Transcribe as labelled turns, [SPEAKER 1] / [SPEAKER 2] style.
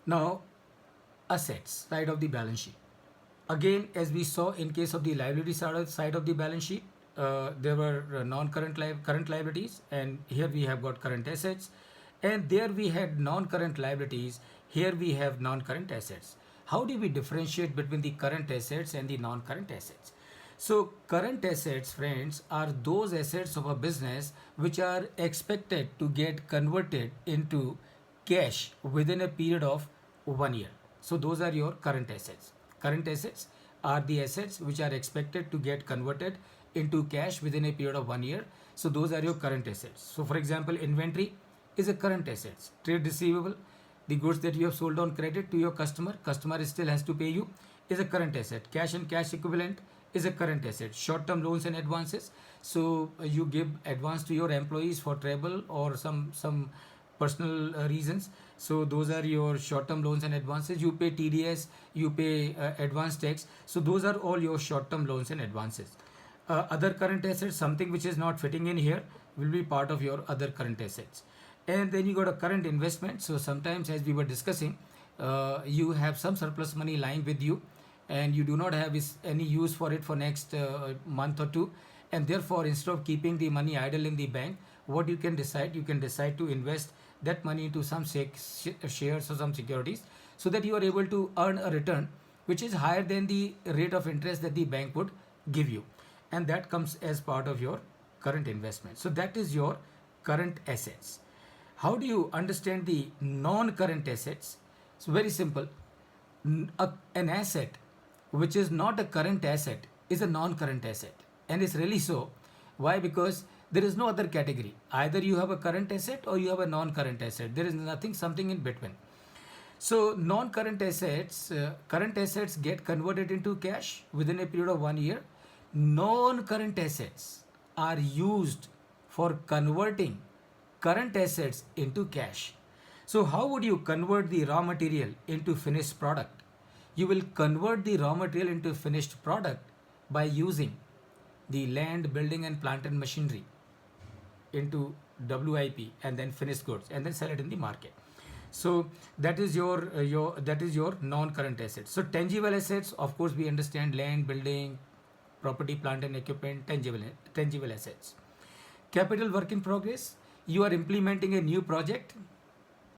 [SPEAKER 1] Now, assets side of the balance sheet. Again, as we saw in case of the liability side of the balance sheet, there were current liabilities, and here we have got current assets, and there we had non-current liabilities. Here we have non-current assets. How do we differentiate between the current assets and the non-current assets? So, current assets, friends, are those assets of a business which are expected to get converted into cash within a period of 1 year. So, those are your current assets. Current assets are the assets which are expected to get converted into cash within a period of 1 year. So, those are your current assets. So, for example, inventory is a current assets. Trade receivable, the goods that you have sold on credit to your customer still has to pay you, is a current asset. Cash and cash equivalent is a current asset. Short term loans and advances, so you give advance to your employees for travel or some personal reasons, so those are your short term loans and advances. You pay TDS, you pay advance tax, so those are all your short term loans and advances. Other current assets, something which is not fitting in here, will be part of your other current assets. And then you got a current investment. So sometimes, as we were discussing, you have some surplus money lying with you, and you do not have any use for it for next month or two, and therefore instead of keeping the money idle in the bank, what you can decide, you can decide to invest that money into some shares or some securities, so that you are able to earn a return which is higher than the rate of interest that the bank would give you, and that comes as part of your current investment. So that is your current assets. How do you understand the non-current assets? It's very simple. An asset which is not a current asset is a non-current asset, and it's really so. Why? Because there is no other category. Either you have a current asset or you have a non-current asset. There is nothing something in between. So non-current assets, current assets get converted into cash within a period of 1 year. Non-current assets are used for converting current assets into cash. So how would you convert the raw material into finished product? You will convert the raw material into finished product by using the land, building and plant and machinery into WIP, and then finished goods, and then sell it in the market. So that is your non-current assets. So tangible assets, of course, we understand land, building, property, plant and equipment, tangible assets. Capital work in progress, you are implementing a new project